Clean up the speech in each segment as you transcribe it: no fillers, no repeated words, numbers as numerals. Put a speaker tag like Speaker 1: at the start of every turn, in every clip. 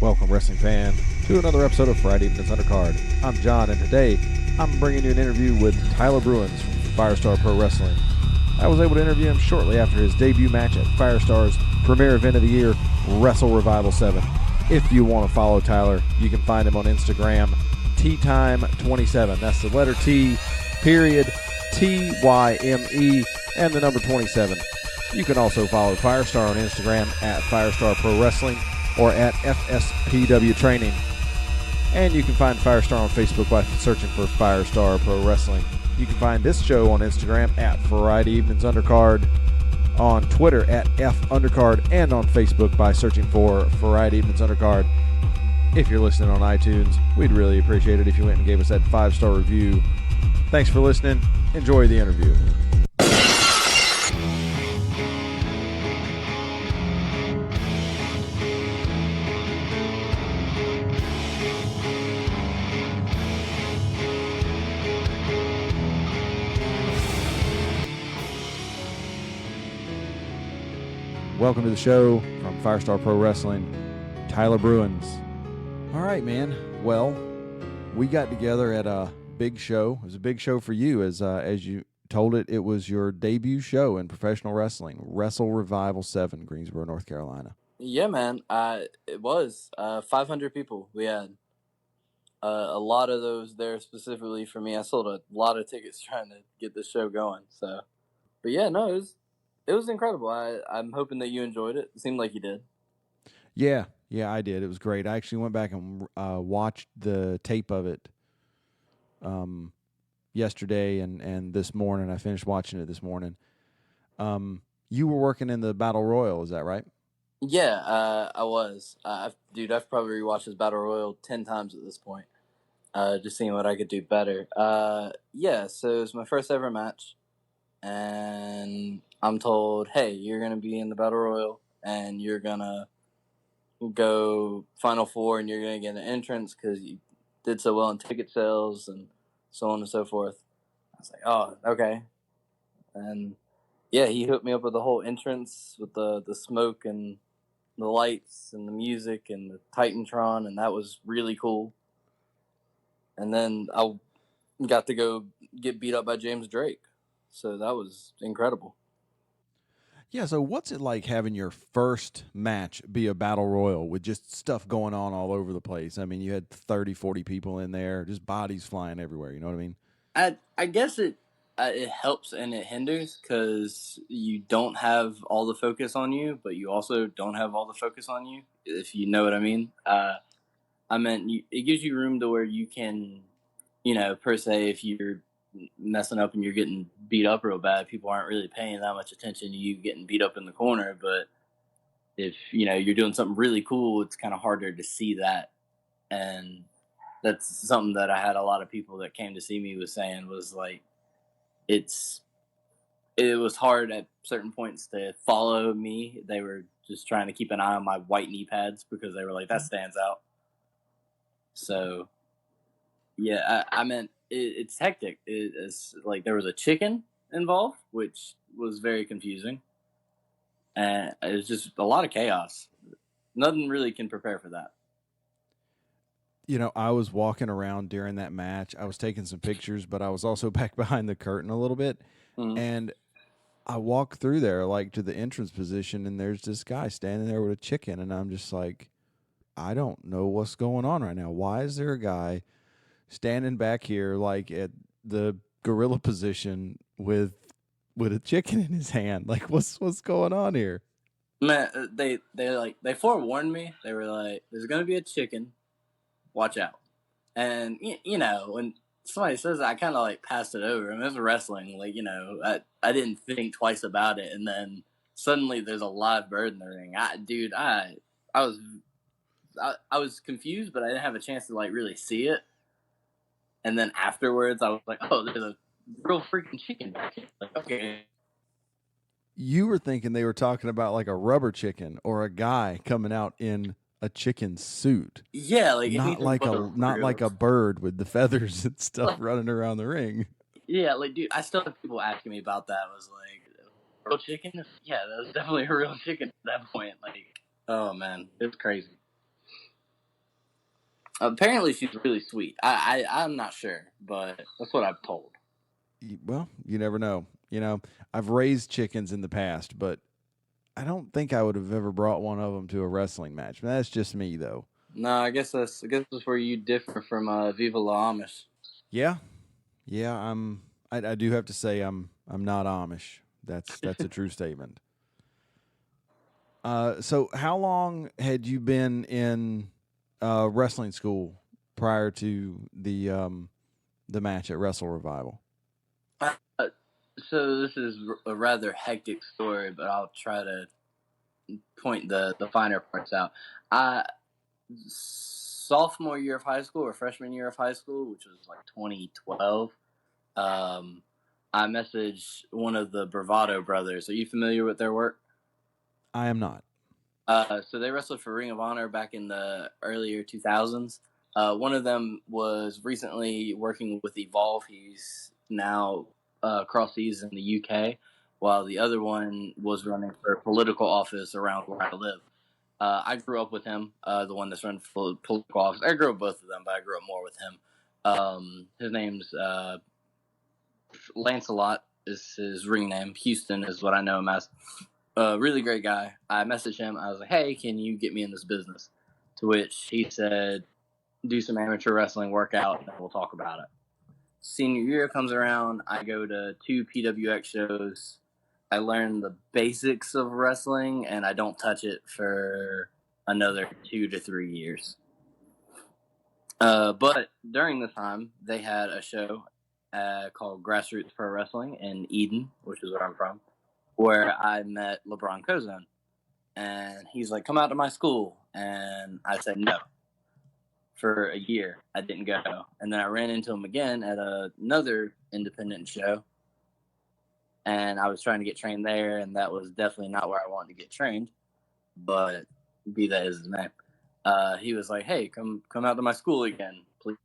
Speaker 1: Welcome, wrestling fan, to another episode of Friday Evening's Undercard. I'm John, and today I'm bringing you an interview with Tyler Bruins from Firestar Pro Wrestling. I was able to interview him shortly after his debut match at Firestar's premier event of the year, WrestleRevival 7. If you want to follow Tyler, you can find him on Instagram, TTime27. That's the letter T, period, TYME, and the number 27. You can also follow Firestar on Instagram at Firestar Pro Wrestling or at FSPW Training. And you can find Firestar on Facebook by searching for Firestar Pro Wrestling. You can find this show on Instagram at Friday Evening's Undercard, on Twitter at F Undercard, and on Facebook by searching for Friday Evening's Undercard. If you're listening on iTunes, we'd really appreciate it if you went and gave us that 5-star review. Thanks for listening. Enjoy the interview. Welcome to the show from Firestar Pro Wrestling, Tyler Bruins. All right, man. Well, we got together at a big show. It was a big show for you, as you told it. It was your debut show in professional wrestling, WrestleRevival 7, Greensboro, North Carolina.
Speaker 2: Yeah, man. It was 500 people. We had a lot of those there specifically for me. I sold a lot of tickets trying to get this show going. So, but yeah, no, it was incredible. I'm hoping that you enjoyed it. It seemed like you did.
Speaker 1: Yeah, I did. It was great. I actually went back and watched the tape of it yesterday and this morning. I finished watching it this morning. You were working in the Battle Royal, is that right?
Speaker 2: Yeah, I was. I've probably rewatched this Battle Royal 10 times at this point. Just seeing what I could do better. Yeah, so it was my first ever match. And I'm told, hey, you're going to be in the Battle Royal, and you're going to go Final Four, and you're going to get an entrance because you did so well in ticket sales and so on and so forth. I was like, oh, okay. And, yeah, he hooked me up with the whole entrance with the smoke and the lights and the music and the Titantron, and that was really cool. And then I got to go get beat up by James Drake. So that was incredible.
Speaker 1: Yeah, so what's it like having your first match be a battle royal with just stuff going on all over the place? I mean, you had 30, 40 people in there, just bodies flying everywhere, you know what I mean?
Speaker 2: I guess it helps and it hinders because you don't have all the focus on you, but you also don't have all the focus on you, if you know what I mean. I meant it gives you room to where you can, per se, if you're messing up and you're getting beat up real bad, people aren't really paying that much attention to you getting beat up in the corner. But if you're doing something really cool, it's kind of harder to see that. And that's something that I had a lot of people that came to see me was saying was like it was hard at certain points to follow me. They were just trying to keep an eye on my white knee pads because they were like, that stands out. So yeah, I meant it's hectic. It's like there was a chicken involved, which was very confusing. And it was just a lot of chaos. Nothing really can prepare for that.
Speaker 1: I was walking around during that match. I was taking some pictures, but I was also back behind the curtain a little bit. Mm-hmm. And I walked through there, like, to the entrance position, and there's this guy standing there with a chicken. And I'm just like, I don't know what's going on right now. Why is there a guy standing back here like at the gorilla position with a chicken in his hand? Like, what's going on here?
Speaker 2: Man, they forewarned me. They were like, "There's gonna be a chicken. Watch out." And when somebody says that, I kind of like passed it over. I mean, it was wrestling. Like, I didn't think twice about it. And then suddenly there's a live bird in the ring. I was confused, but I didn't have a chance to like really see it. And then afterwards, I was like, oh, there's a real freaking chicken back here. Like, okay.
Speaker 1: You were thinking they were talking about like a rubber chicken or a guy coming out in a chicken suit.
Speaker 2: Yeah, like
Speaker 1: not like a bird with the feathers and stuff running around the ring.
Speaker 2: Yeah, like, dude, I still have people asking me about that. I was like, real chicken? Yeah, that was definitely a real chicken at that point. Like, oh man, it was crazy. Apparently, she's really sweet. I'm not sure, but that's what I've told.
Speaker 1: Well, you never know. I've raised chickens in the past, but I don't think I would have ever brought one of them to a wrestling match. That's just me, though.
Speaker 2: No, I guess that's where you differ from Viva La Amish.
Speaker 1: Yeah, yeah. I do have to say I'm not Amish. That's a true statement. So how long had you been in wrestling school prior to the match at WrestleRevival?
Speaker 2: Uh, so this is a rather hectic story, but I'll try to point the finer parts out. Sophomore year of high school or freshman year of high school, which was like 2012. Um, I messaged one of the Bravado brothers. Are you familiar with their work?
Speaker 1: I am not.
Speaker 2: So they wrestled for Ring of Honor back in the earlier 2000s. One of them was recently working with Evolve. He's now cross seas in the UK, while the other one was running for political office around where I live. I grew up with him, the one that's running for political office. I grew up with both of them, but I grew up more with him. His name's Lancelot is his ring name. Houston is what I know him as. Really great guy. I messaged him. I was like, hey, can you get me in this business? To which he said, do some amateur wrestling, workout, and we'll talk about it. Senior year comes around. I go to 2 PWX shows. I learn the basics of wrestling, and I don't touch it for another 2 to 3 years. But during this time, they had a show called Grassroots Pro Wrestling in Eden, which is where I'm from, where I met LeBron Cozone. And he's like, come out to my school. And I said no. For a year, I didn't go. And then I ran into him again at another independent show. And I was trying to get trained there, and that was definitely not where I wanted to get trained. But be that as it may. He was like, hey, come out to my school again, please.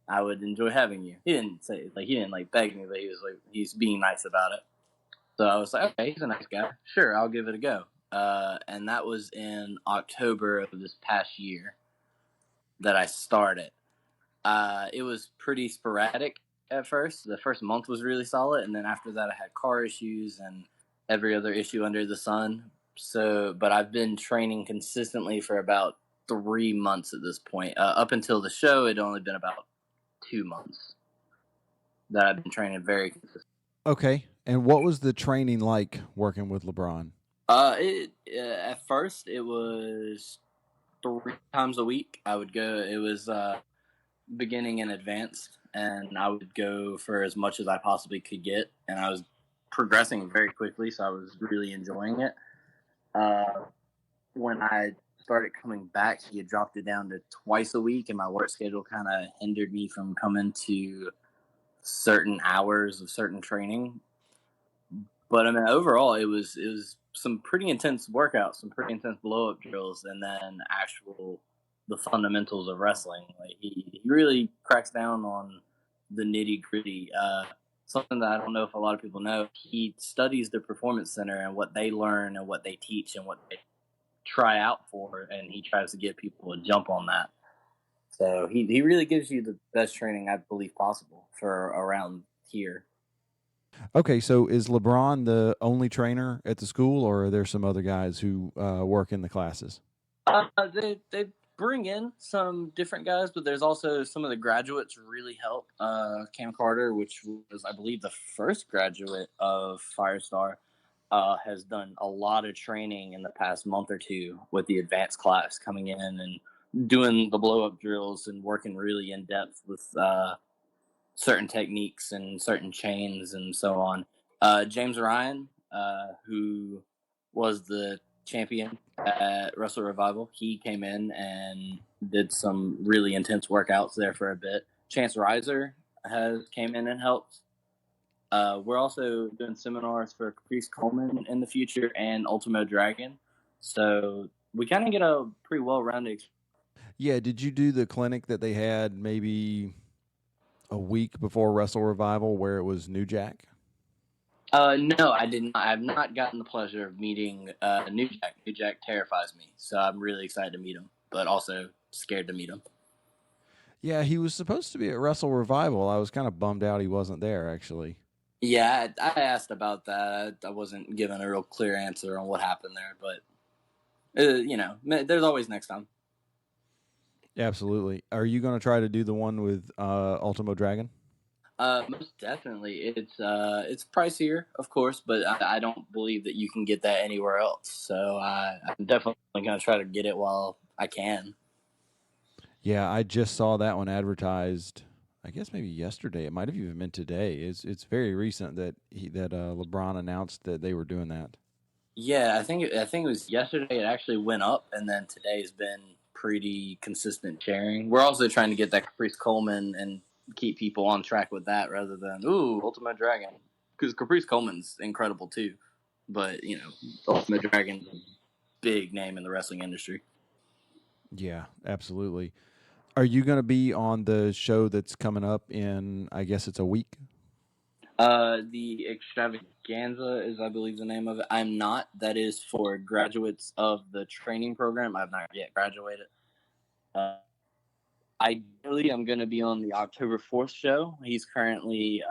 Speaker 2: I would enjoy having you. He didn't say, he didn't beg me, but he was like, he's being nice about it. So I was like, okay, he's a nice guy. Sure, I'll give it a go. And that was in October of this past year that I started. It was pretty sporadic at first. The first month was really solid, and then after that, I had car issues and every other issue under the sun. But I've been training consistently for about 3 months at this point. Up until the show, it'd only been about 2 months that I've been training very consistently.
Speaker 1: Okay. And what was the training like working with LeBron?
Speaker 2: At first it was 3 times a week. I would go. It was beginning and advanced, and I would go for as much as I possibly could get, and I was progressing very quickly, so I was really enjoying it. When I started coming back, he had dropped it down to twice a week, and my work schedule kind of hindered me from coming to certain hours of certain training. But I mean, overall, it was some pretty intense workouts, some pretty intense blow up drills, and then the fundamentals of wrestling. Like he really cracks down on the nitty gritty. Something that I don't know if a lot of people know. He studies the performance center and what they learn and what they teach and what they try out for, and he tries to get people to jump on that. So he really gives you the best training I believe possible for around here.
Speaker 1: Okay, so is LeBron the only trainer at the school, or are there some other guys who work in the classes?
Speaker 2: They bring in some different guys, but there's also some of the graduates really help. Cam Carter, which was I believe the first graduate of Firestar, has done a lot of training in the past month or two with the advanced class coming in and doing the blow up drills and working really in depth with certain techniques and certain chains and so on. James Ryan, who was the champion at WrestleRevival, he came in and did some really intense workouts there for a bit. Chance Riser came in and helped. We're also doing seminars for Caprice Coleman in the future and Ultimo Dragon. So we kind of get a pretty well-rounded.
Speaker 1: Yeah, did you do the clinic that they had maybe a week before WrestleRevival where it was New Jack?
Speaker 2: No, I did not. I've not gotten the pleasure of meeting New Jack. New Jack terrifies me, so I'm really excited to meet him, but also scared to meet him.
Speaker 1: Yeah, he was supposed to be at WrestleRevival. I was kind of bummed out he wasn't there, actually.
Speaker 2: Yeah, I asked about that. I wasn't given a real clear answer on what happened there, but there's always next time.
Speaker 1: Absolutely. Are you going to try to do the one with Ultimo Dragon?
Speaker 2: Most definitely, it's pricier, of course, but I don't believe that you can get that anywhere else. So I'm definitely gonna try to get it while I can.
Speaker 1: Yeah, I just saw that one advertised. I guess maybe yesterday. It might have even been today. It's very recent that LeBron announced that they were doing that.
Speaker 2: Yeah, I think it was yesterday. It actually went up, and then today's been pretty consistent sharing. We're also trying to get that Caprice Coleman and keep people on track with that, rather than Ultimate Dragon, because Caprice Coleman's incredible too. But Ultimate Dragon's a big name in the wrestling industry.
Speaker 1: Yeah, absolutely. Are you going to be on the show that's coming up in? I guess it's a week.
Speaker 2: The extravaganza is, I believe, the name of it. I'm not. That is for graduates of the training program. I've not yet graduated. Uh, Ideally, I'm going to be on the October 4th show. He's currently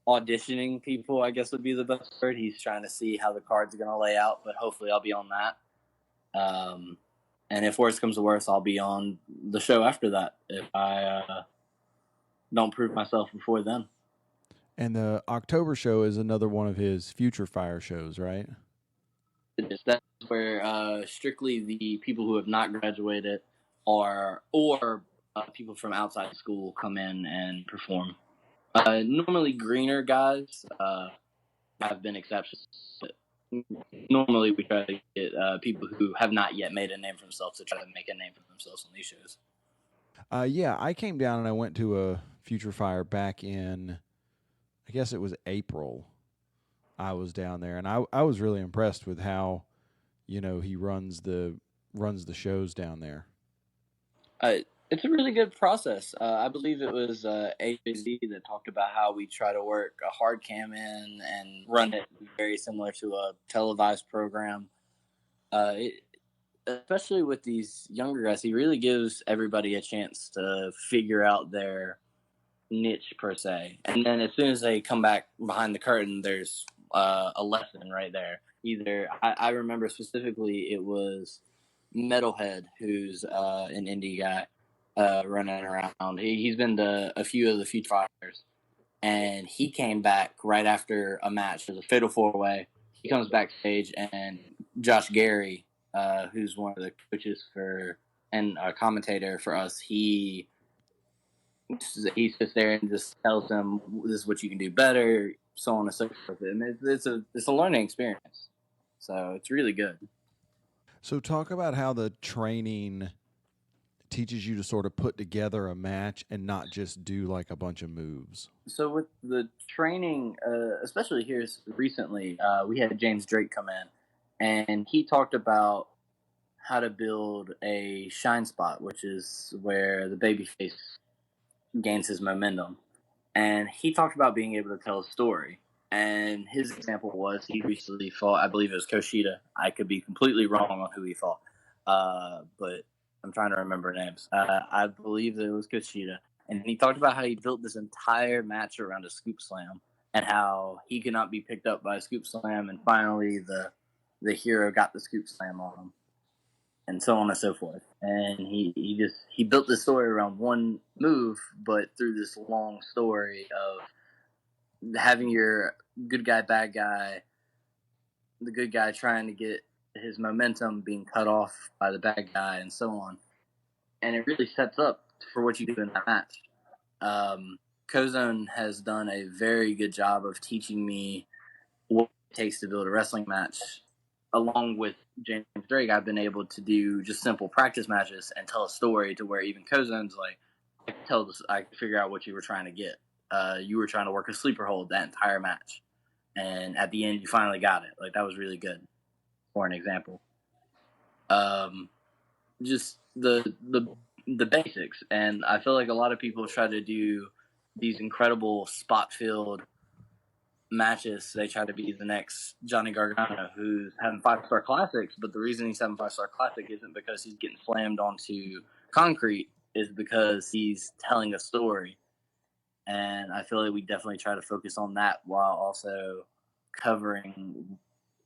Speaker 2: auditioning people, I guess would be the best word. He's trying to see how the cards are going to lay out, but hopefully I'll be on that. Um, and if worse comes to worse, I'll be on the show after that if I don't prove myself before then.
Speaker 1: And the October show is another one of his future fire shows, right?
Speaker 2: That's where strictly the people who have not graduated or people from outside school come in and perform. Normally, greener guys have been exceptions. But normally, we try to get people who have not yet made a name for themselves to try to make a name for themselves on these shows.
Speaker 1: Yeah, I came down and I went to a future fire back in. I guess it was April. I was down there, and I was really impressed with how he runs the shows down there.
Speaker 2: It's a really good process. I believe it was AJZ that talked about how we try to work a hard cam in and run it very similar to a televised program. Especially with these younger guys, he really gives everybody a chance to figure out their niche per se. And then as soon as they come back behind the curtain, there's a lesson right there. Either I remember specifically it was Metalhead, who's an indie guy running around. He's been to a few of the Future Fires, and he came back right after a match. There's a fatal four way. He comes backstage, and Josh Gary, who's one of the coaches for and a commentator for us, he sits there and just tells them this is what you can do better, so on and so forth. And it's a learning experience, so it's really good.
Speaker 1: So talk about how the training teaches you to sort of put together a match and not just do like a bunch of moves.
Speaker 2: So with the training, especially here recently, we had James Drake come in, and he talked about how to build a shine spot, which is where the babyface gains his momentum. And he talked about being able to tell a story. And his example was he recently fought, I believe it was Koshida. I could be completely wrong on who he fought, but I'm trying to remember names. I believe that it was Koshida. And he talked about how he built this entire match around a scoop slam and how he could not be picked up by a scoop slam. And finally, the hero got the scoop slam on him, and so on and so forth. And he built the story around one move, but through this long story of having your good guy, bad guy, the good guy trying to get his momentum being cut off by the bad guy, and so on. And it really sets up for what you do in that match. Kozone has done a very good job of teaching me what it takes to build a wrestling match. Along with James Drake, I've been able to do just simple practice matches and tell a story to where even Cozone's like, I can figure out what you were trying to get. You were trying to work a sleeper hold that entire match, and at the end, you finally got it. Like that was really good. For an example, um, just the basics, and I feel like a lot of people try to do these incredible spot filled matches. They try to be the next Johnny Gargano, who's having 5-star classics, but the reason he's having 5-star classic isn't because he's getting slammed onto concrete. is because he's telling a story. And I feel like we definitely try to focus on that while also covering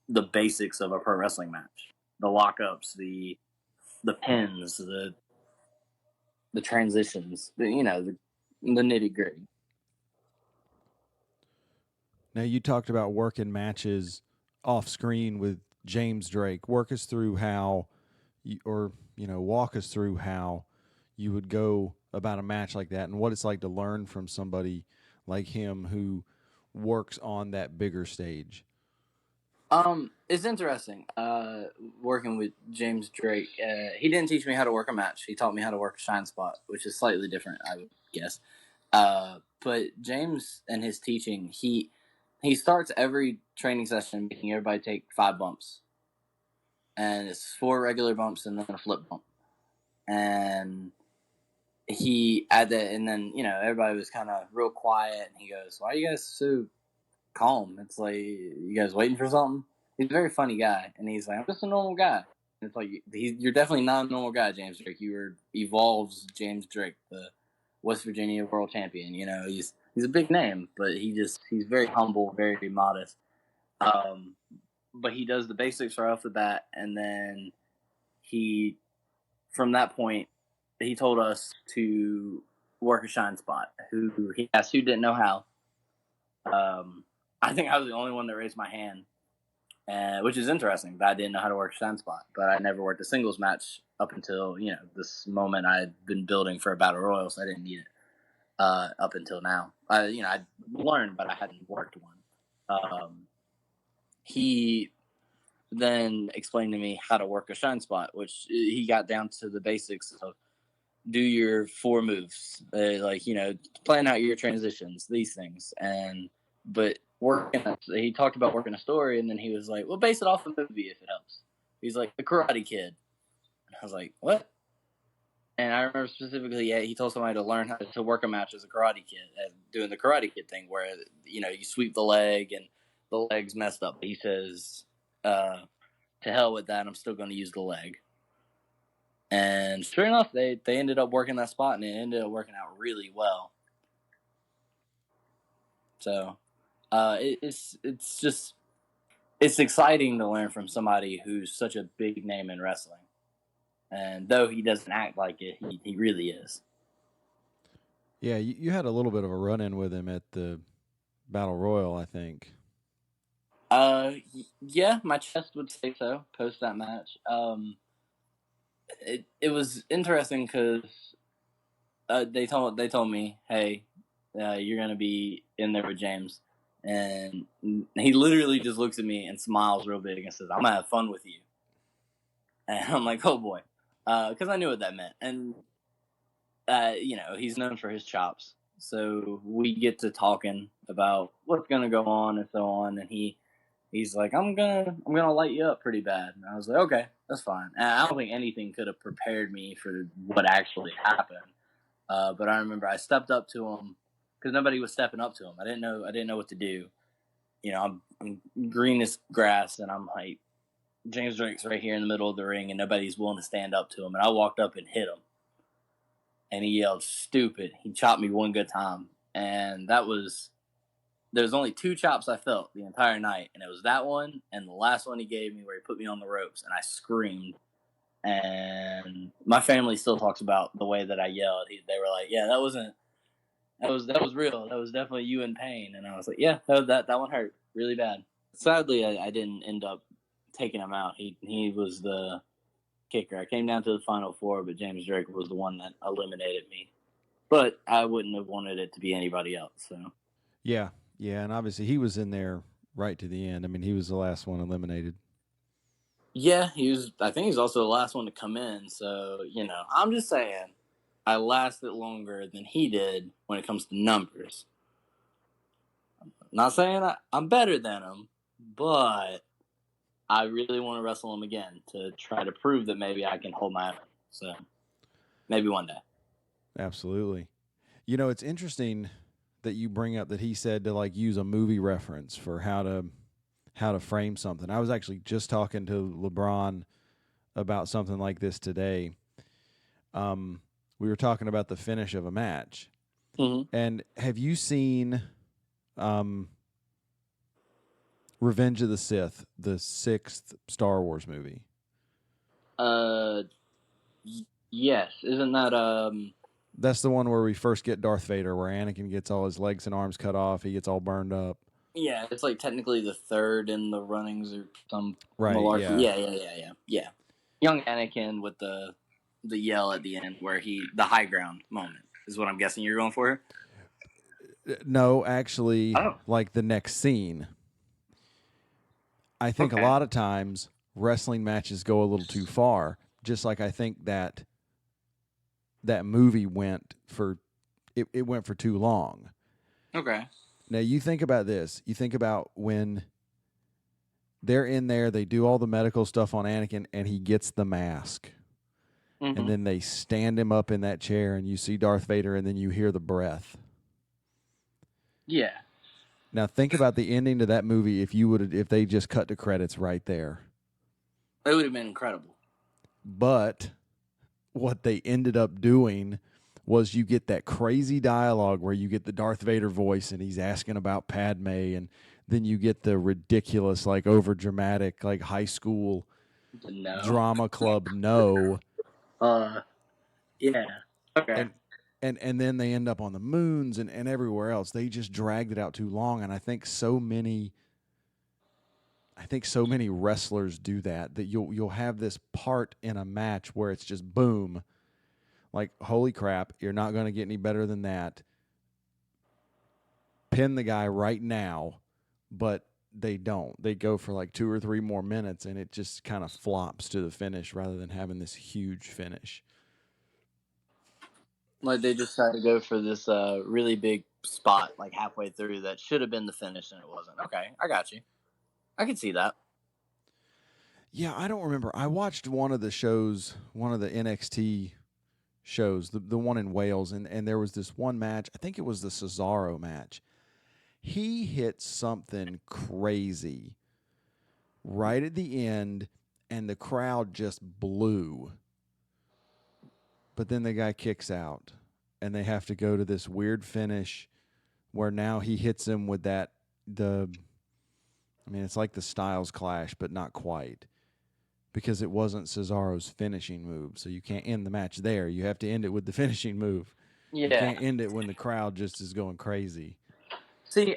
Speaker 2: the basics of a pro wrestling match. The lockups, the pins, the transitions, the nitty gritty.
Speaker 1: Now, you talked about working matches off screen with James Drake. Walk us through how, walk us through how you would go about a match like that and what it's like to learn from somebody like him who works on that bigger stage.
Speaker 2: It's interesting. Working with James Drake. He didn't teach me how to work a match. He taught me how to work a shine spot, which is slightly different, I would guess. But James and his teaching, he starts every training session making everybody take 5 bumps, and it's 4 regular bumps and then a flip bump. And he at that, and then everybody was kind of real quiet, and he goes, "Why are you guys so calm? It's like, you guys waiting for something?" He's a very funny guy, and he's like, "I'm just a normal guy." And it's like, you're definitely not a normal guy, James Drake. You were Evolve's James Drake, the West Virginia World Champion. He's a big name, but he's very humble, very modest. But he does the basics right off the bat, and then from that point, he told us to work a shine spot. Who he asked who didn't know how. I think I was the only one that raised my hand, which is interesting. That I didn't know how to work a shine spot, but I never worked a singles match up until this moment. I had been building for a battle royal, so I didn't need it up until now. I learned, but I hadn't worked one. He then explained to me how to work a shine spot, which he got down to the basics of do your 4 moves, plan out your transitions, these things, but he talked about working a story, and then he was like, "Well, base it off a movie if it helps." He's like, "The Karate Kid," and I was like, "What?" And I remember specifically, he told somebody to learn how to work a match as a Karate Kid, doing the Karate Kid thing, where you sweep the leg and the leg's messed up. He says, "To hell with that, I'm still going to use the leg." And sure enough, they ended up working that spot, and it ended up working out really well. So it's exciting to learn from somebody who's such a big name in wrestling. And though he doesn't act like it, he really is.
Speaker 1: Yeah, you had a little bit of a run-in with him at the Battle Royal, I think.
Speaker 2: Yeah, my chest would say so post that match. It was interesting because they told me, "Hey, you're gonna be in there with James," and he literally just looks at me and smiles real big and says, "I'm gonna have fun with you." And I'm like, "Oh boy," because I knew what that meant. And he's known for his chops, so we get to talking about what's gonna go on and so on. And he's like, I'm gonna light you up pretty bad." And I was like, "Okay, that's fine." And I don't think anything could have prepared me for what actually happened. But I remember I stepped up to him because nobody was stepping up to him. I didn't know what to do. I'm green as grass, and I'm like, James Drake's right here in the middle of the ring, and nobody's willing to stand up to him. And I walked up and hit him, and he yelled, "Stupid!" He chopped me one good time, and there's only 2 chops I felt the entire night, and it was that one and the last one he gave me where he put me on the ropes, and I screamed. And my family still talks about the way that I yelled. They were like, "Yeah, that was real. That was definitely you in pain." And I was like, "Yeah, that one hurt really bad." Sadly, I didn't end up taking him out. He was the kicker. I came down to the final 4, but James Drake was the one that eliminated me. But I wouldn't have wanted it to be anybody else. So
Speaker 1: Yeah, and obviously he was in there right to the end. I mean, he was the last one eliminated.
Speaker 2: yeah, he was. I think he's also the last one to come in. So I'm just saying, I lasted longer than he did when it comes to numbers. Not saying I'm better than him, but I really want to wrestle him again to try to prove that maybe I can hold my own. So maybe one day.
Speaker 1: Absolutely. It's interesting that you bring up that he said to use a movie reference for how to frame something. I was actually just talking to LeBron about something like this today. we were talking about the finish of a match.
Speaker 2: Mm-hmm.
Speaker 1: And have you seen Revenge of the Sith, the 6th Star Wars movie?
Speaker 2: Yes. Isn't that
Speaker 1: That's the one where we first get Darth Vader, where Anakin gets all his legs and arms cut off. He gets all burned up.
Speaker 2: Yeah, it's like technically the third in the runnings or some
Speaker 1: Right,
Speaker 2: malarkey.
Speaker 1: yeah.
Speaker 2: Yeah. Young Anakin with the yell at the end where the high ground moment is what I'm guessing you're going for.
Speaker 1: No, actually,
Speaker 2: Oh,
Speaker 1: like the next scene. I think a
Speaker 2: okay.
Speaker 1: lot of times wrestling matches go a little too far, just like I think that movie went for it went for too long.
Speaker 2: Okay.
Speaker 1: Now you think about this. You think about when they're in there, they do all the medical stuff on Anakin and he gets the mask.
Speaker 2: Mm-hmm.
Speaker 1: And then they stand him up in that chair and you see Darth Vader and then you hear the breath.
Speaker 2: Yeah.
Speaker 1: Now think about the ending to that movie if they just cut to credits right there.
Speaker 2: It would have been incredible.
Speaker 1: But what they ended up doing was you get that crazy dialogue where you get the Darth Vader voice and he's asking about Padme, and then you get the ridiculous, like over dramatic, like high school drama club no.
Speaker 2: Yeah. Okay.
Speaker 1: And then they end up on the moons and everywhere else. They just dragged it out too long, and I think so many wrestlers do that you'll have this part in a match where it's just boom. Like, holy crap, you're not going to get any better than that. Pin the guy right now, but they don't. They go for like 2 or 3 more minutes, and it just kind of flops to the finish rather than having this huge finish.
Speaker 2: Like they just tried to go for this really big spot like halfway through that should have been the finish and it wasn't. Okay, I got you. I can see that.
Speaker 1: Yeah, I don't remember. I watched one of the shows, one of the NXT shows, the one in Wales, and there was this one match. I think it was the Cesaro match. He hit something crazy right at the end, and the crowd just blew. But then the guy kicks out, and they have to go to this weird finish where now he hits him with it's like the Styles Clash, but not quite. Because it wasn't Cesaro's finishing move. So you can't end the match there. You have to end it with the finishing move.
Speaker 2: Yeah.
Speaker 1: You can't end it when the crowd just is going crazy.
Speaker 2: See,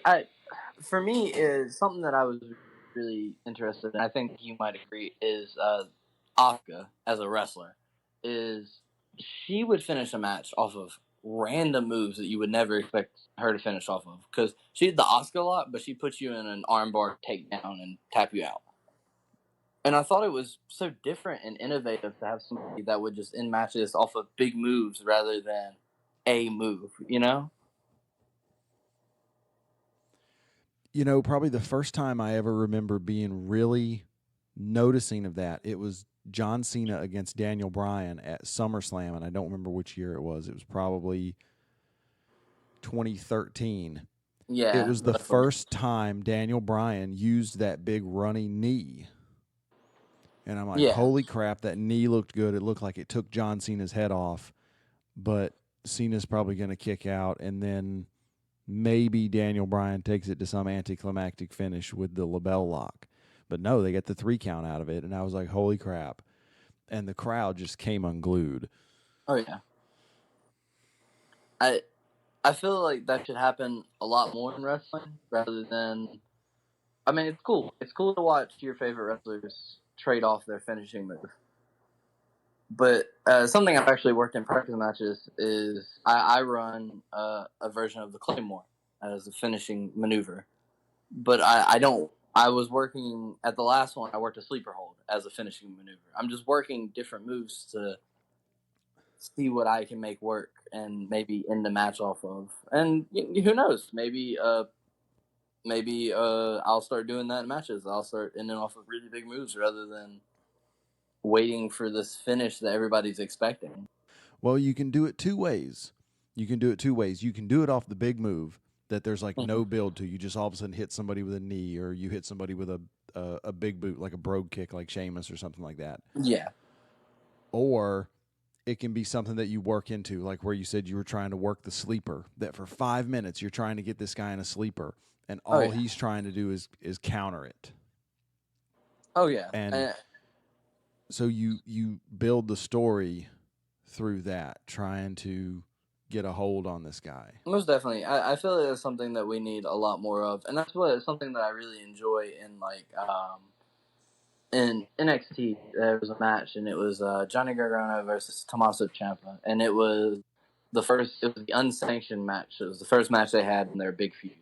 Speaker 2: for me is something that I was really interested in. I think you might agree is Asuka as a wrestler is she would finish a match off of random moves that you would never expect her to finish off of because she did the Asuka a lot, but she puts you in an armbar takedown and tap you out. And I thought it was so different and innovative to have somebody that would just end matches off of big moves rather than a move, you know?
Speaker 1: You know, probably the first time I ever remember being really noticing of that, it was John Cena against Daniel Bryan at SummerSlam, and I don't remember which year it was. It was probably 2013.
Speaker 2: Yeah.
Speaker 1: It was the first time Daniel Bryan used that big running knee. And I'm like, holy crap, that knee looked good. It looked like it took John Cena's head off, but Cena's probably going to kick out, and then maybe Daniel Bryan takes it to some anticlimactic finish with the label lock. But no, they get the 3 count out of it, and I was like, holy crap. And the crowd just came unglued.
Speaker 2: Oh, yeah. I feel like that should happen a lot more in wrestling rather than... I mean, it's cool. It's cool to watch your favorite wrestlers trade off their finishing move. But something I've actually worked in practice matches is I run a version of the Claymore as a finishing maneuver. But I don't. I was working at the last one. I worked a sleeper hold as a finishing maneuver. I'm just working different moves to see what I can make work and maybe end the match off of. And who knows? Maybe I'll start doing that in matches. I'll start ending off of really big moves rather than waiting for this finish that everybody's expecting.
Speaker 1: Well, you can do it 2 ways. You can do it off the big move that there's like no build to. You just all of a sudden hit somebody with a knee, or you hit somebody with a big boot, like a brogue kick, like Sheamus or something like that.
Speaker 2: Yeah.
Speaker 1: Or it can be something that you work into, like where you said you were trying to work the sleeper, that for 5 minutes you're trying to get this guy in a sleeper, and
Speaker 2: Oh
Speaker 1: all
Speaker 2: yeah.
Speaker 1: he's trying to do is counter it.
Speaker 2: Oh yeah.
Speaker 1: And so you build the story through that, trying to get a hold on this guy.
Speaker 2: Most definitely. I feel like that's something that we need a lot more of, and that's what something that I really enjoy in in NXT. There was a match, and it was Johnny Gargano versus Tommaso Ciampa, and it was the unsanctioned match. It was the first match they had in their big feud,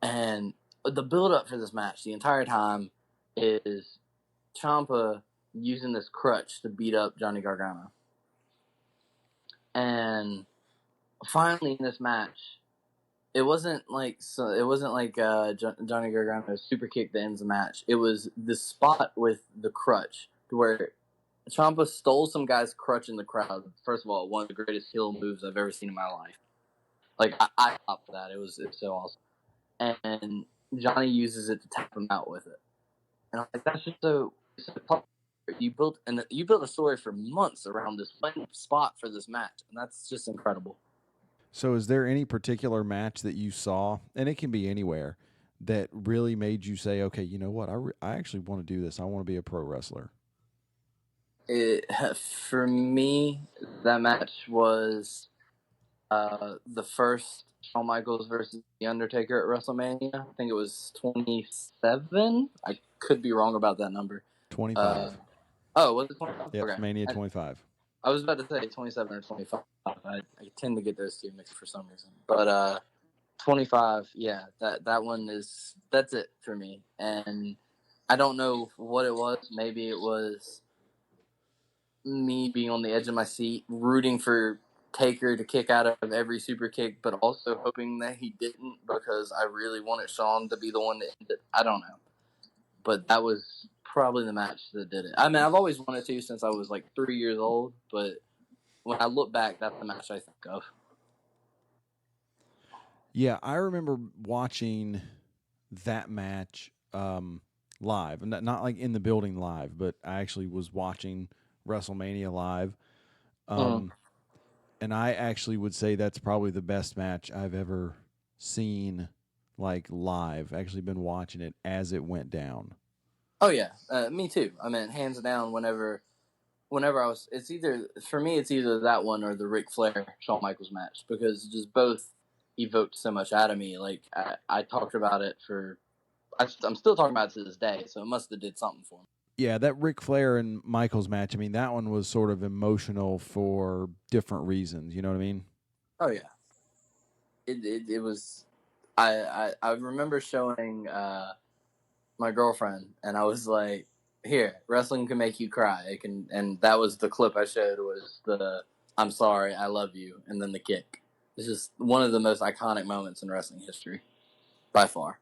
Speaker 2: and the build up for this match the entire time is Ciampa using this crutch to beat up Johnny Gargano, and finally in this match, it wasn't like Johnny Gargano's super kick that ends the match. It was the spot with the crutch where Ciampa stole some guy's crutch in the crowd. First of all, one of the greatest heel moves I've ever seen in my life. Like I popped for that. It's so awesome. And Johnny uses it to tap him out with it. And I'm like, that's just so you built a story for months around this one spot for this match, and that's just incredible.
Speaker 1: So, is there any particular match that you saw, and it can be anywhere, that really made you say, okay, you know what, I actually want to do this. I want to be a pro wrestler?
Speaker 2: For me, that match was the first Shawn Michaels versus The Undertaker at WrestleMania. I think it was 27. I could be wrong about that number.
Speaker 1: 25.
Speaker 2: Was it 25?
Speaker 1: Yep,
Speaker 2: Okay.
Speaker 1: Mania 25.
Speaker 2: I was about to say 27 or 25. I tend to get those two mixed for some reason. But 25, yeah, that one that's it for me. And I don't know what it was. Maybe it was me being on the edge of my seat, rooting for Taker to kick out of every super kick, but also hoping that he didn't because I really wanted Shawn to be the one to end it. I don't know. But that was probably the match that did it. I mean, I've always wanted to since I was like 3 years old, but when I look back, that's the match I think of.
Speaker 1: Yeah, I remember watching that match live, and not like in the building live, but I actually was watching WrestleMania live.
Speaker 2: Mm.
Speaker 1: And I actually would say that's probably the best match I've ever seen, like live. Actually, been watching it as it went down.
Speaker 2: Oh yeah, me too. I mean, hands down. Whenever I was, it's either for me, it's either that one or the Ric Flair Shawn Michaels match because just both evoked so much out of me. Like I talked about it I'm still talking about it to this day, so it must have did something for me.
Speaker 1: Yeah, that Ric Flair and Michaels match. I mean, that one was sort of emotional for different reasons. You know what I mean?
Speaker 2: Oh yeah, it was. I remember showing my girlfriend, and I was like, "Here, wrestling can make you cry. It can," and that was the clip I showed was the "I'm sorry, I love you," and then the kick. It's just one of the most iconic moments in wrestling history, by far.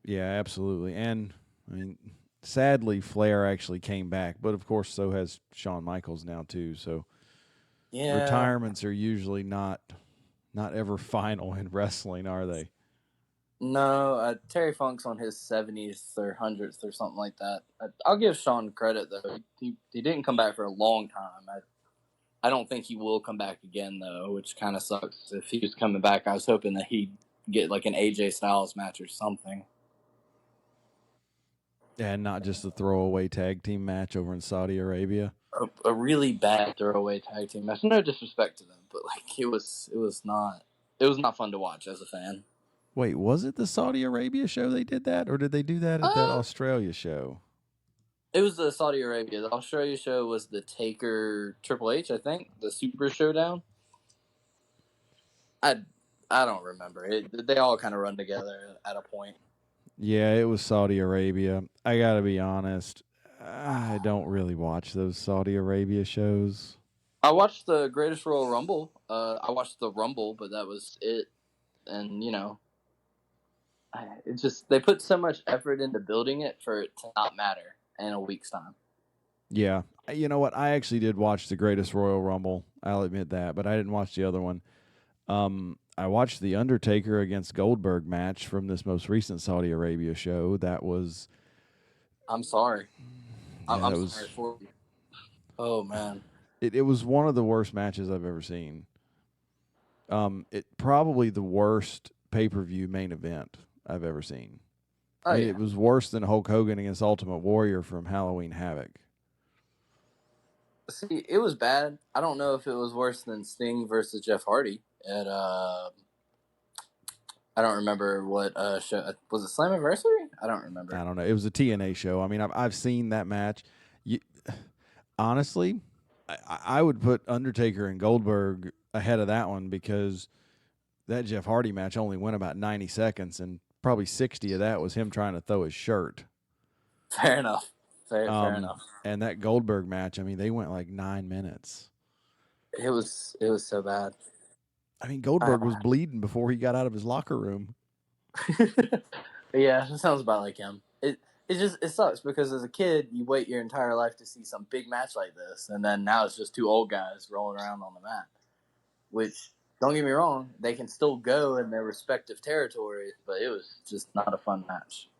Speaker 1: Yeah, absolutely. And I mean, sadly, Flair actually came back, but of course, so has Shawn Michaels now too. So
Speaker 2: Yeah.
Speaker 1: retirements are usually not ever final in wrestling, are they?
Speaker 2: No, Terry Funk's on his 70th or 100th or something like that. I'll give Sean credit, though. He didn't come back for a long time. I don't think he will come back again, though, which kind of sucks. If he was coming back, I was hoping that he'd get like an AJ Styles match or something.
Speaker 1: And not just a throwaway tag team match over in Saudi Arabia.
Speaker 2: A really bad throwaway tag team match. No disrespect to them, but like it was not fun to watch as a fan.
Speaker 1: Wait, was it the Saudi Arabia show they did that, or did they do that at that
Speaker 2: Uh,
Speaker 1: Australia show?
Speaker 2: It was the Saudi Arabia. The Australia show was the Taker Triple H, I think, the Super Showdown. I I don't remember. They all kind of run together at a point.
Speaker 1: Yeah, it was Saudi Arabia. I got to be honest, I don't really watch those Saudi Arabia shows.
Speaker 2: I watched the Greatest Royal Rumble. I watched the Rumble, but that was it. And it's just they put so much effort into building it for it to not matter in a week's time.
Speaker 1: Yeah, you know what? I actually did watch the Greatest Royal Rumble. I'll admit that, but I didn't watch the other one. I watched the Undertaker against Goldberg match from this most recent Saudi Arabia show. That was
Speaker 2: I'm sorry.
Speaker 1: yeah,
Speaker 2: I'm
Speaker 1: that
Speaker 2: sorry
Speaker 1: was
Speaker 2: for you. Oh man.
Speaker 1: It was one of the worst matches I've ever seen. It probably the worst pay-per-view main event I've ever seen.
Speaker 2: Oh
Speaker 1: I mean,
Speaker 2: yeah.
Speaker 1: it was worse than Hulk Hogan against Ultimate Warrior from Halloween Havoc.
Speaker 2: See, it was bad. I don't know if it was worse than Sting versus Jeff Hardy at I don't remember what show was it. Slammiversary? I don't remember.
Speaker 1: I don't know. It was a TNA show. I mean, I've seen that match. You, honestly, I would put Undertaker and Goldberg ahead of that one because that Jeff Hardy match only went about 90 seconds, and probably 60 of that was him trying to throw his shirt.
Speaker 2: Fair enough. Fair enough.
Speaker 1: And that Goldberg match, I mean, they went like 9 minutes.
Speaker 2: It was so bad.
Speaker 1: I mean, Goldberg was bleeding before he got out of his locker room.
Speaker 2: Yeah, it sounds about like him. It sucks because as a kid you wait your entire life to see some big match like this, and then now it's just two old guys rolling around on the mat. Which, don't get me wrong, they can still go in their respective territories, but it was just not a fun match.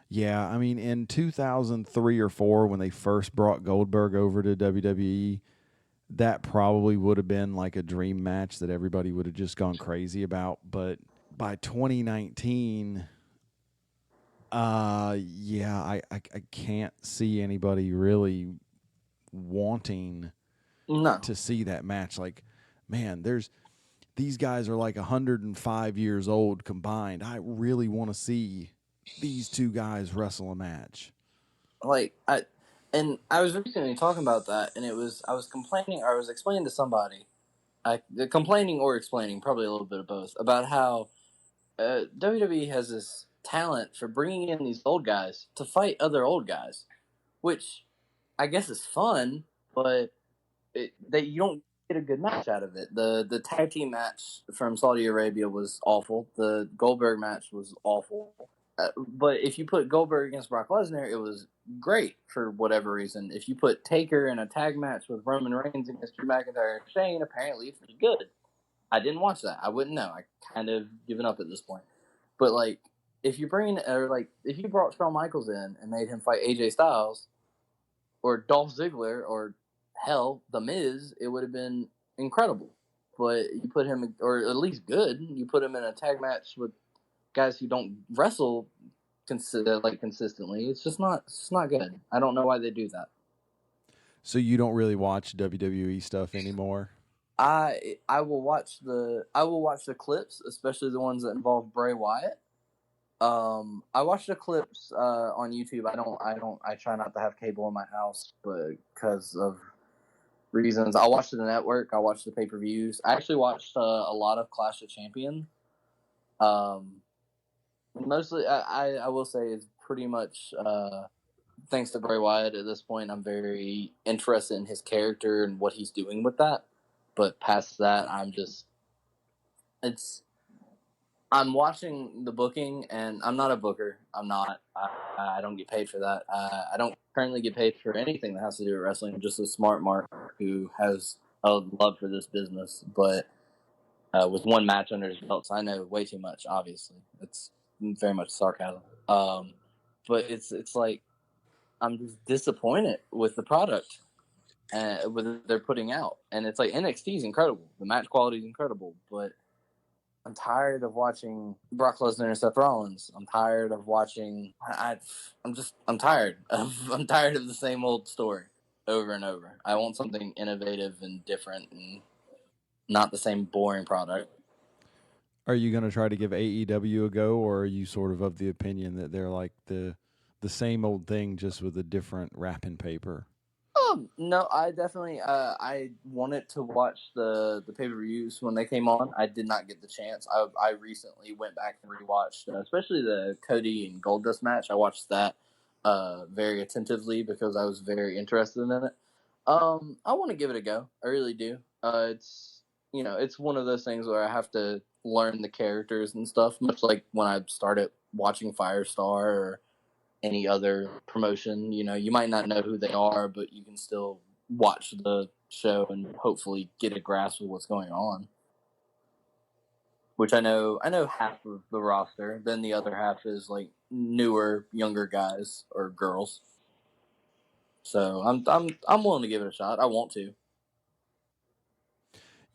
Speaker 1: Yeah, I mean, in 2003 or 4, when they first brought Goldberg over to WWE, that probably would have been like a dream match that everybody would have just gone crazy about. But by 2019, yeah, I can't see anybody really wanting to see that match. Like, man, these guys are like 105 years old combined. I really want to see these two guys wrestle a match.
Speaker 2: Like, I was recently talking about that, and I was complaining, or I was explaining to somebody, complaining or explaining, probably a little bit of both, about how WWE has this talent for bringing in these old guys to fight other old guys, which I guess is fun, but you don't get a good match out of it. The tag team match from Saudi Arabia was awful. The Goldberg match was awful. But if you put Goldberg against Brock Lesnar, it was great for whatever reason. If you put Taker in a tag match with Roman Reigns against Drew McIntyre and Shane, apparently it's pretty good. I didn't watch that. I wouldn't know. I kind of given up at this point. But like, if you if you brought Shawn Michaels in and made him fight AJ Styles or Dolph Ziggler or hell The Miz, it would have been incredible. But you put him, or at least good. You put him in a tag match with guys who don't wrestle consistently. It's just not. It's not good. I don't know why they do that.
Speaker 1: So you don't really watch WWE stuff anymore?
Speaker 2: I will watch the clips, especially the ones that involve Bray Wyatt. I watch the clips on YouTube. I try not to have cable in my house, but because of reasons, I'll watch the network. I watch the pay-per-views. I actually watched a lot of Clash of Champions. Mostly, I will say it's pretty much thanks to Bray Wyatt at this point. I'm very interested in his character and what he's doing with that. But past that, I'm watching the booking, and I'm not a booker. I'm not. I don't get paid for that. I don't currently get paid for anything that has to do with wrestling. I'm just a smart mark who has a love for this business. But with one match under his belt, so I know way too much. Obviously, it's very much sarcasm. But it's like I'm just disappointed with the product with they're putting out, and it's like NXT is incredible. The match quality is incredible, but I'm tired of watching Brock Lesnar and Seth Rollins. I'm tired of watching. I'm tired. I'm tired of the same old story over and over. I want something innovative and different, and not the same boring product.
Speaker 1: Are you going to try to give AEW a go, or are you sort of the opinion that they're like the same old thing, just with a different wrapping paper?
Speaker 2: No, I definitely I wanted to watch the pay-per-views when they came on. I did not get the chance. I recently went back and rewatched, especially the Cody and Goldust match. I watched that very attentively because I was very interested in it. I want to give it a go. I really do. It's it's one of those things where I have to learn the characters and stuff, much like when I started watching Firestar or any other promotion. You might not know who they are, but you can still watch the show and hopefully get a grasp of what's going on. Which I know half of the roster. Then the other half is like newer, younger guys or girls. So I'm willing to give it a shot. I want to.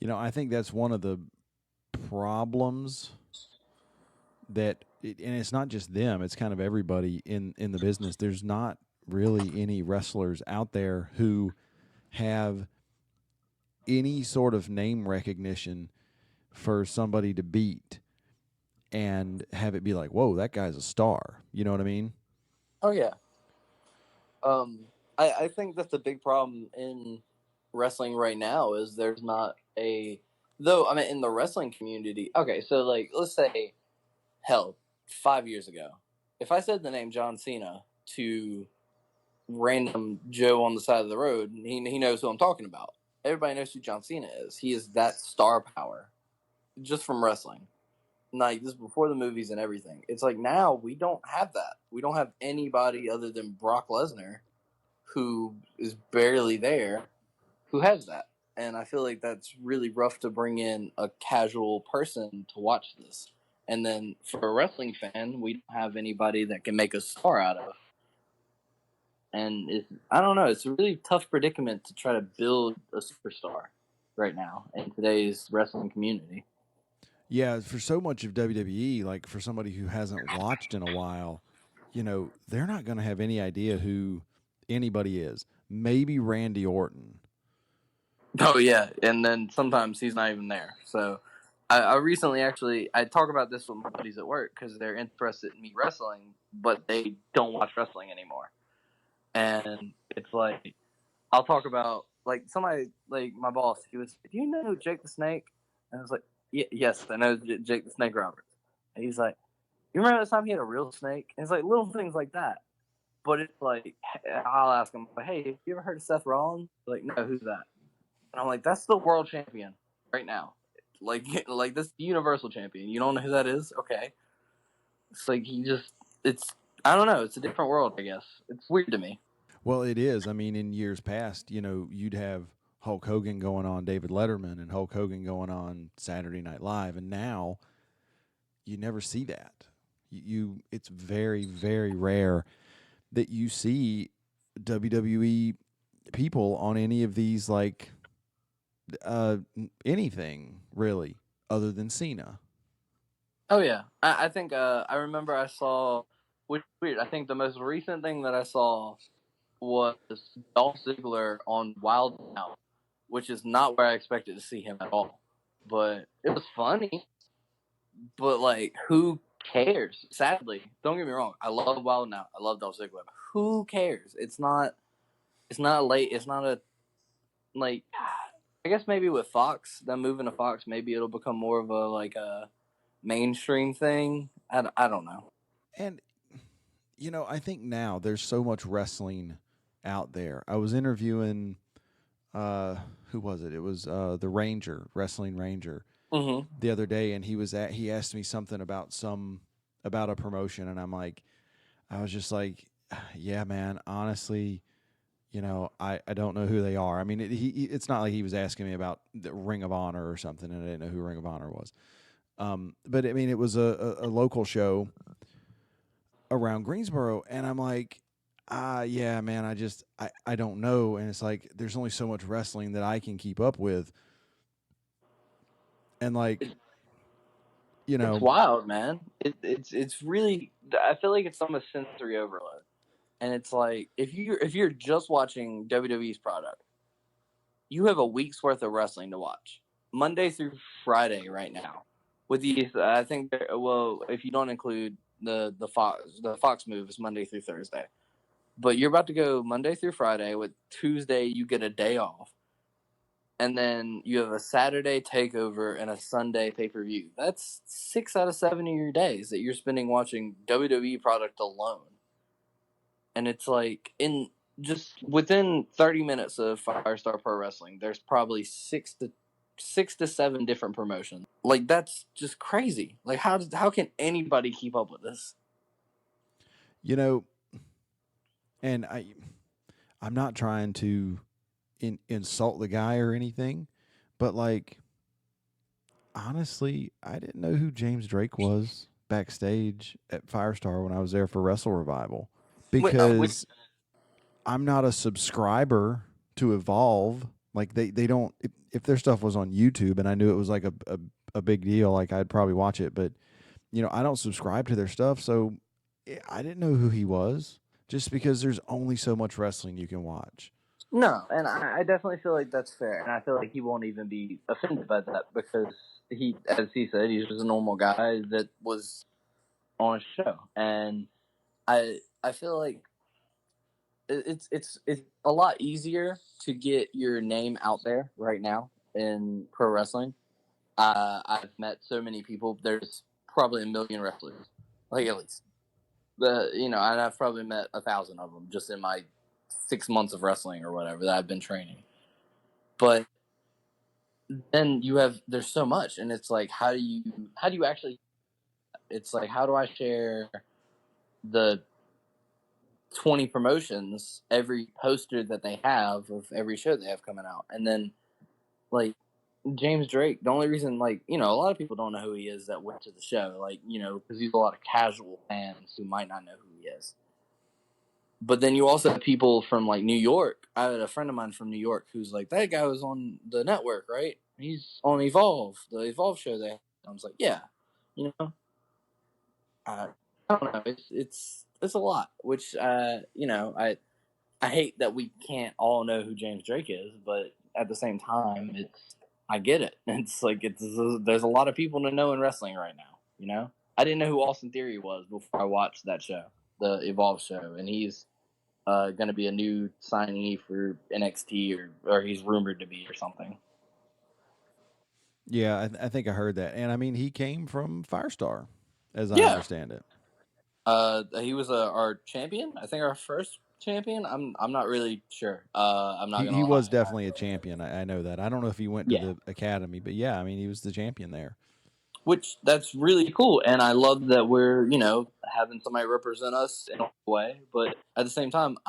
Speaker 1: I think that's one of the problems and it's not just them, it's kind of everybody in the business. There's not really any wrestlers out there who have any sort of name recognition for somebody to beat and have it be like, whoa, that guy's a star. You know what I mean?
Speaker 2: Oh yeah. I think that's the big problem in wrestling right now is there's not a though. I mean, in the wrestling community. Okay, so like let's say hell 5 years ago, if I said the name John Cena to random Joe on the side of the road, he knows who I'm talking about. Everybody knows who John Cena is. He is that star power just from wrestling. Like this is before the movies and everything. It's like now we don't have that. We don't have anybody other than Brock Lesnar who is barely there who has that. And I feel like that's really rough to bring in a casual person to watch this. And then for a wrestling fan, we don't have anybody that can make a star out of. And I don't know, it's a really tough predicament to try to build a superstar right now in today's wrestling community.
Speaker 1: Yeah, for so much of WWE, like for somebody who hasn't watched in a while, they're not going to have any idea who anybody is. Maybe Randy Orton.
Speaker 2: Oh yeah, and then sometimes he's not even there. So I recently actually I talk about this with my buddies at work because they're interested in me wrestling, but they don't watch wrestling anymore. And it's like I'll talk about like somebody like my boss. He was, do you know Jake the Snake? And I was like, yes, I know Jake the Snake Roberts. And he's like, you remember the time he had a real snake? And it's like little things like that. But it's like I'll ask him, hey, have you ever heard of Seth Rollins? Like, no, who's that? And I'm like, that's the world champion right now. Like this universal champion. You don't know who that is? Okay. It's like it's I don't know, it's a different world, I guess. It's weird to me.
Speaker 1: Well, it is. I mean, in years past, you'd have Hulk Hogan going on David Letterman and Hulk Hogan going on Saturday Night Live, and now you never see that. It's very, very rare that you see WWE people on any of these like anything really other than Cena.
Speaker 2: Oh yeah. I think I remember I saw which is weird. I think the most recent thing that I saw was Dolph Ziggler on Wild 'N Out, which is not where I expected to see him at all. But it was funny. But like, who cares? Sadly, don't get me wrong. I love Wild 'N Out. I love Dolph Ziggler. Who cares? It's not. It's not late. It's not a like. I guess maybe with Fox, them moving to Fox, maybe it'll become more of a like a mainstream thing. I don't know.
Speaker 1: And I think now there's so much wrestling out there. I was interviewing who was it? It was the Ranger, Wrestling Ranger,
Speaker 2: Mm-hmm.
Speaker 1: the other day, and he asked me something about a promotion, and I was just like, yeah, man, honestly, I don't know who they are. I mean, it's not like he was asking me about the Ring of Honor or something, and I didn't know who Ring of Honor was. But I mean, it was a local show around Greensboro, and I'm like, yeah, man, I don't know. And it's like there's only so much wrestling that I can keep up with. And like, you
Speaker 2: It's
Speaker 1: know,
Speaker 2: wild, man. It's really. I feel like it's almost sensory overload, and it's like if you're just watching WWE's product, you have a week's worth of wrestling to watch, Monday through Friday right now. With these, I think. Well, if you don't include the Fox move is Monday through Thursday, but you're about to go Monday through Friday. With Tuesday, you get a day off, and then you have a Saturday takeover and a Sunday pay per view. That's 6 out of 7 of your days that you're spending watching WWE product alone. And it's like in just within 30 minutes of Firestar Pro Wrestling, there's probably six to seven different promotions. Like that's just crazy. Like how can anybody keep up with this?
Speaker 1: you know, and I'm not trying to insult the guy or anything, but like honestly, I didn't know who James Drake was backstage at Firestar when I was there for WrestleRevival
Speaker 2: Wait,
Speaker 1: because I'm not a subscriber to Evolve Like they don't if their stuff was on YouTube and I knew it was like a big deal, like I'd probably watch it. But I don't subscribe to their stuff, so I didn't know who he was. Just because there's only so much wrestling you can watch.
Speaker 2: No, and I definitely feel like that's fair, and I feel like he won't even be offended by that because he, as he said, he's just a normal guy that was on a show, and I feel like it's a lot easier to get your name out there right now in pro wrestling. I've met so many people. There's probably a million wrestlers, like at least and I've probably met 1,000 of them just in my 6 months of wrestling or whatever that I've been training. But then there's so much, and it's like how do you actually? It's like how do I share the 20 promotions, every poster that they have of every show they have coming out, and then like James Drake. The only reason, a lot of people don't know who he is that went to the show, because he's a lot of casual fans who might not know who he is. But then you also have people from like New York. I had a friend of mine from New York who's like, that guy was on the network, right? He's on Evolve, the Evolve show. They, I was like, yeah, you know, I don't know. It's a lot, which I hate that we can't all know who James Drake is, but at the same time, I get it. It's like there's a lot of people to know in wrestling right now. I didn't know who Austin Theory was before I watched that show, the Evolve show, and he's going to be a new signee for NXT, or he's rumored to be or something.
Speaker 1: Yeah, I think I heard that, and I mean he came from Firestar, as I
Speaker 2: Yeah.
Speaker 1: understand it.
Speaker 2: He was our champion. I think our first champion. I'm not really sure. I'm not
Speaker 1: He
Speaker 2: gonna
Speaker 1: was
Speaker 2: lie.
Speaker 1: definitely a champion. I know that. I don't know if he went to
Speaker 2: Yeah.
Speaker 1: the academy, but yeah, I mean he was the champion there.
Speaker 2: Which that's really cool, and I love that we're having somebody represent us in a way. But at the same time,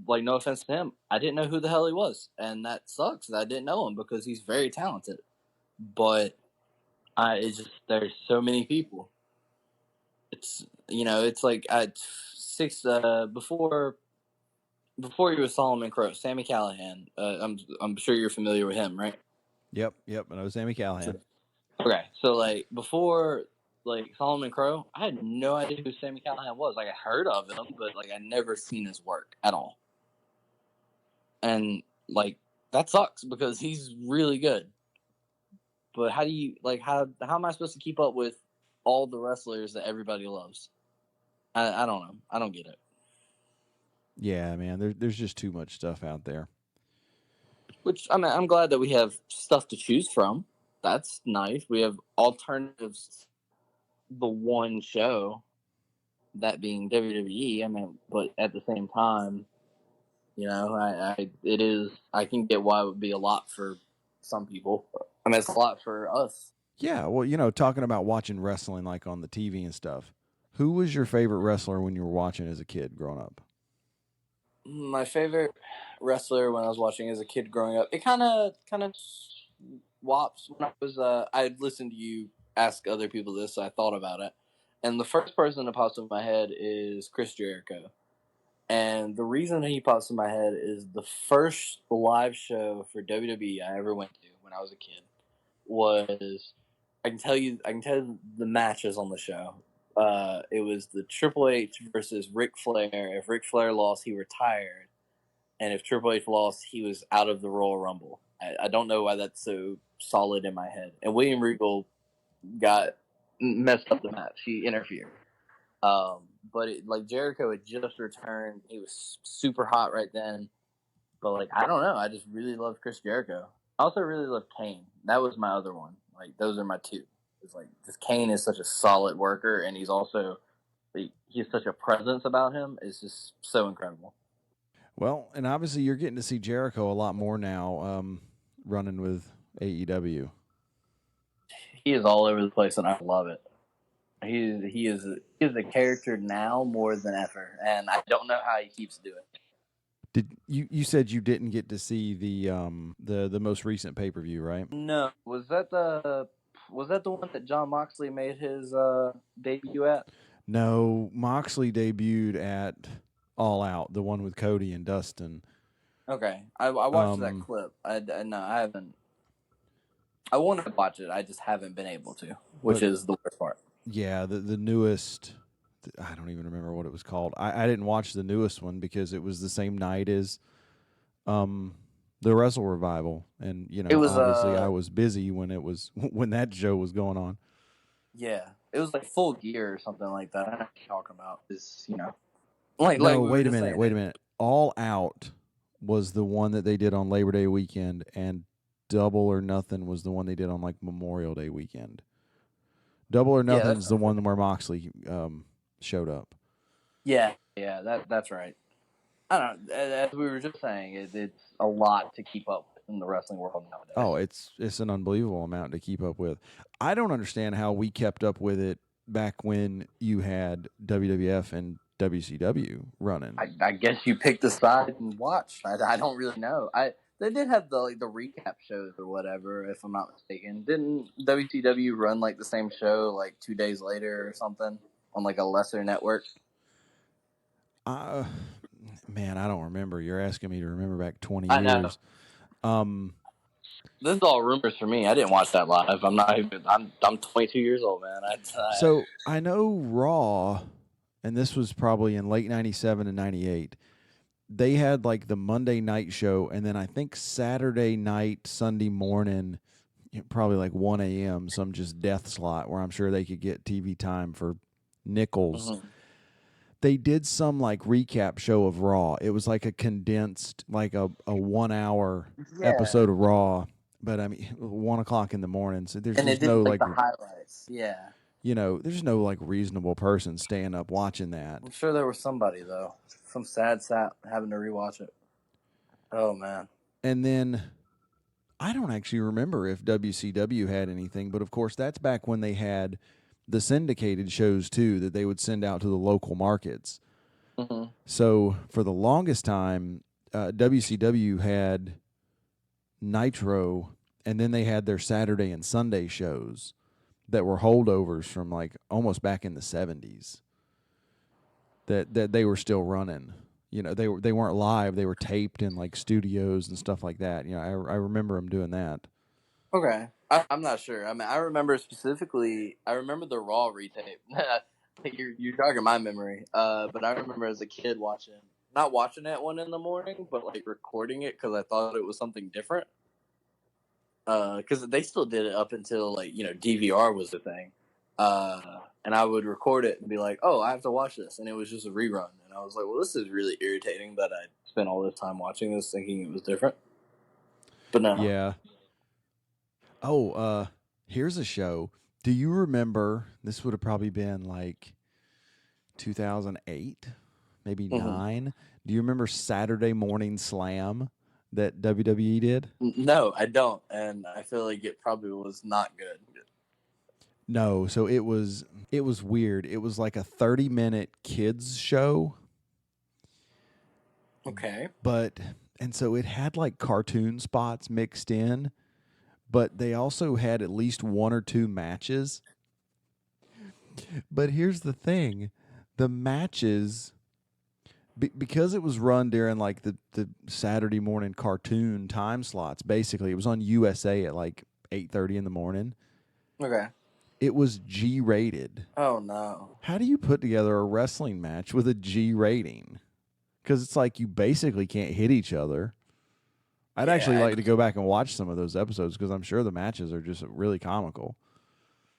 Speaker 2: no offense to him, I didn't know who the hell he was, and that sucks that I didn't know him because he's very talented. But it's just there's so many people. It's like at six before he was Solomon Crow, Sammy Callahan. I'm sure you're familiar with him, right?
Speaker 1: Yep. I know Sammy Callahan.
Speaker 2: Okay, so before Solomon Crow, I had no idea who Sammy Callahan was. Like I heard of him, but I never seen his work at all. And that sucks because he's really good. But how do you how am I supposed to keep up with all the wrestlers that everybody loves? I don't know. I don't get it.
Speaker 1: Yeah, man. There's just too much stuff out there.
Speaker 2: Which I'm glad that we have stuff to choose from. That's nice. We have alternatives. The one show, that being WWE. I mean, but at the same time, it is. I can get why it would be a lot for some people. I mean, it's a lot for us.
Speaker 1: Yeah, well, talking about watching wrestling like on the TV and stuff. Who was your favorite wrestler when you were watching as a kid growing up?
Speaker 2: My favorite wrestler when I was watching as a kid growing up, it kind of swaps. When I'd listened to you ask other people this, so I thought about it, and the first person that pops in my head is Chris Jericho. And the reason he pops in my head is the first live show for WWE I ever went to when I was a kid was I can tell you the matches on the show. It was the Triple H versus Ric Flair. If Ric Flair lost, he retired, and if Triple H lost, he was out of the Royal Rumble. I don't know why that's so solid in my head. And William Regal got messed up the match. He interfered. But Jericho had just returned. He was super hot right then. But I don't know. I just really love Chris Jericho. I also really love Kane. That was my other one. Those are my two. It's just Kane is such a solid worker, and he's also he has such a presence about him. It's just so incredible.
Speaker 1: Well, and obviously you're getting to see Jericho a lot more now, running with AEW.
Speaker 2: He is all over the place, and I love it. He is a character now more than ever, and I don't know how he keeps doing it.
Speaker 1: Did you said you didn't get to see the most recent pay-per-view, right?
Speaker 2: No, was that the one that John Moxley made his debut at?
Speaker 1: No, Moxley debuted at All Out, the one with Cody and Dustin.
Speaker 2: Okay, I watched that clip. No, I haven't. I want to watch it. I just haven't been able to, which
Speaker 1: But
Speaker 2: is the worst part.
Speaker 1: yeah, the newest. I don't even remember what it was called. I didn't watch the newest one because it was the same night as the WrestleRevival, and
Speaker 2: It was
Speaker 1: obviously I was busy when it was when that show was going on.
Speaker 2: yeah, it was like Full Gear or something like that. I know what you're talking about is like
Speaker 1: No,
Speaker 2: we were
Speaker 1: wait a
Speaker 2: just
Speaker 1: minute,
Speaker 2: saying.
Speaker 1: wait a minute. All Out was the one that they did on Labor Day weekend, and Double or Nothing was the one they did on like Memorial Day weekend. Double or
Speaker 2: Yeah,
Speaker 1: Nothing's the one where Moxley showed up.
Speaker 2: yeah, that's right. I don't know. As we were just saying, it's a lot to keep up with in the wrestling world nowadays.
Speaker 1: Oh, it's an unbelievable amount to keep up with. I don't understand how we kept up with it back when you had WWF and WCW running.
Speaker 2: I guess you picked a side and watched. I don't really know. They did have the recap shows or whatever, if I'm not mistaken. Didn't WCW run like the same show like 2 days later or something on like a lesser network?
Speaker 1: Man, I don't remember. You're asking me to remember back 20
Speaker 2: I know.
Speaker 1: years.
Speaker 2: This is all rumors for me. I didn't watch that live. I'm not even. I'm 22 years old, man.
Speaker 1: So I know Raw, and this was probably in late 97 and 98. They had like the Monday night show, and then I think Saturday night, Sunday morning, probably like 1 a.m., some just death slot where I'm sure they could get TV time for nickels.
Speaker 2: Mm-hmm.
Speaker 1: They did some like recap show of Raw. It was like a condensed, like a 1 hour episode of Raw. But I mean, 1 o'clock in the morning. So there's
Speaker 2: And it
Speaker 1: just
Speaker 2: did
Speaker 1: no
Speaker 2: like
Speaker 1: like,
Speaker 2: the highlights. Yeah,
Speaker 1: there's no like reasonable person staying up watching that.
Speaker 2: I'm sure there was somebody though. Some sad sap having to rewatch it. Oh man.
Speaker 1: And then I don't actually remember if WCW had anything, but of course that's back when they had the syndicated shows too that they would send out to the local markets.
Speaker 2: Mm-hmm.
Speaker 1: So for the longest time, WCW had Nitro, and then they had their Saturday and Sunday shows that were holdovers from like almost back in the 70s that they were still running. They weren't live; they were taped in like studios and stuff like that. I remember them doing that.
Speaker 2: Okay. I'm not sure. I mean, I remember specifically. I remember the Raw retape. You're jogging my memory. But I remember as a kid not watching it at 1 in the morning, but like recording it because I thought it was something different. Because they still did it up until like DVR was the thing. And I would record it and be like, "Oh, I have to watch this," and it was just a rerun. And I was like, "Well, this is really irritating that I spent all this time watching this, thinking it was different." But no.
Speaker 1: Yeah. Oh, here's a show. Do you remember? This would have probably been like 2008, maybe
Speaker 2: Mm-hmm.
Speaker 1: 9. Do you remember Saturday Morning Slam that WWE did?
Speaker 2: No, I don't, and I feel like it probably was not good.
Speaker 1: No, so it was weird. It was like a 30-minute kids show.
Speaker 2: Okay.
Speaker 1: And so it had like cartoon spots mixed in, but they also had at least 1 or 2 matches. But here's the thing, the matches, because it was run during like the Saturday morning cartoon time slots, basically it was on USA at like 8:30 in the morning.
Speaker 2: Okay.
Speaker 1: It was G rated.
Speaker 2: Oh no.
Speaker 1: How do you put together a wrestling match with a G rating? Because it's like you basically can't hit each other. I'd actually like to go back and watch some of those episodes because I'm sure the matches are just really comical.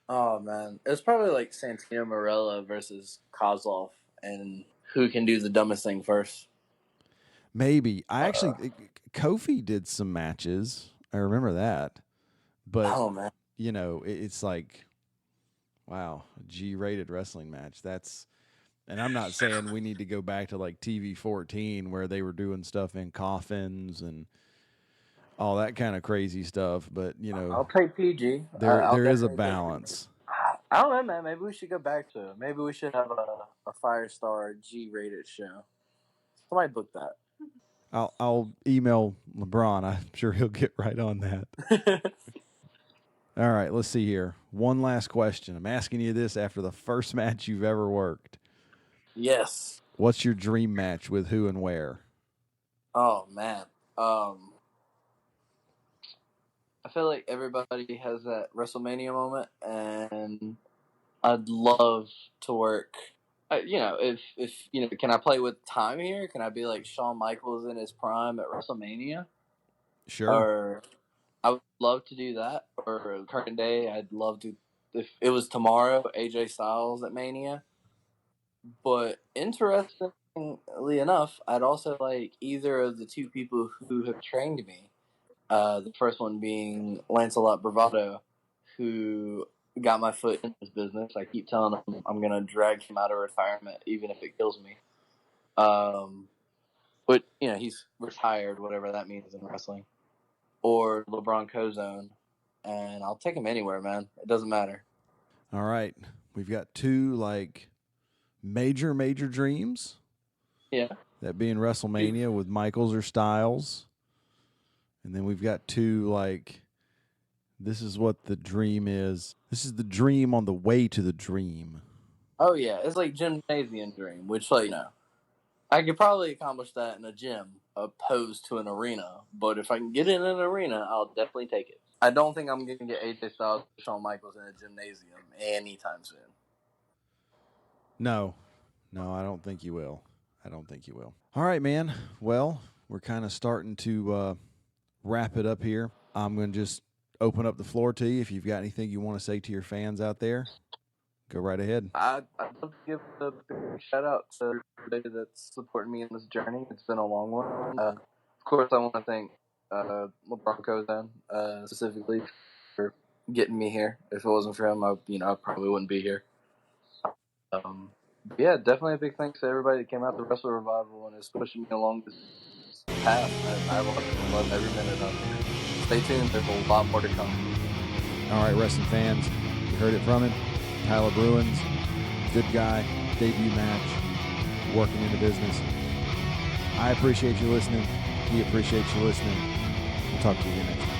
Speaker 2: Oh man, it was probably like Santino Marella versus Kozlov, and who can do the dumbest thing first?
Speaker 1: Maybe. Kofi did some matches. I remember that. But,
Speaker 2: Oh man.
Speaker 1: It's like, wow, G-rated wrestling match. And I'm not saying we need to go back to like TV 14 where they were doing stuff in coffins and all that kind of crazy stuff. But,
Speaker 2: I'll take PG.
Speaker 1: there is a balance.
Speaker 2: I don't know, man. Maybe we should go back to it. Maybe we should have a Firestar G-rated show. Somebody book that.
Speaker 1: I'll email LeBron. I'm sure he'll get right on that. All right, let's see here. One last question. I'm asking you this after the first match you've ever worked.
Speaker 2: Yes.
Speaker 1: What's your dream match with who and where?
Speaker 2: Oh man. I feel like everybody has that WrestleMania moment, and I'd love to work. If can I play with time here? Can I be like Shawn Michaels in his prime at WrestleMania?
Speaker 1: Sure.
Speaker 2: Or I would love to do that. Or current day, I'd love to. If it was tomorrow, AJ Styles at Mania. But interestingly enough, I'd also like either of the two people who have trained me. The first one being Lancelot Bravado, who got my foot in this business. I keep telling him I'm going to drag him out of retirement, even if it kills me. But, he's retired, whatever that means in wrestling. Or LeBron Cozone. And I'll take him anywhere, man. It doesn't matter.
Speaker 1: All right. We've got two, major dreams.
Speaker 2: Yeah.
Speaker 1: That being WrestleMania with Michaels or Styles. And then we've got two, this is what the dream is. This is the dream on the way to the dream.
Speaker 2: Oh, yeah. It's like gymnasium dream, which, I could probably accomplish that in a gym opposed to an arena. But if I can get in an arena, I'll definitely take it. I don't think I'm going to get AJ Styles or Shawn Michaels in a gymnasium anytime soon.
Speaker 1: No, I don't think you will. All right, man. Well, we're kind of starting to wrap it up here. I'm going to just open up the floor to you. If you've got anything you want to say to your fans out there, go right ahead.
Speaker 2: I'd love to give a big shout out to everybody that's supporting me in this journey. It's been a long one. Of course, I want to thank LeBron Cozone specifically for getting me here. If it wasn't for him, I probably wouldn't be here. Yeah, definitely a big thanks to everybody that came out to WrestleRevival and is pushing me along this path. I love every minute of it. Stay tuned. There's a lot more to come.
Speaker 1: All right, wrestling fans, you heard it from him. Tyler Bruins, good guy, debut match, working in the business. I appreciate you listening. He appreciates you listening. We'll talk to you again next time.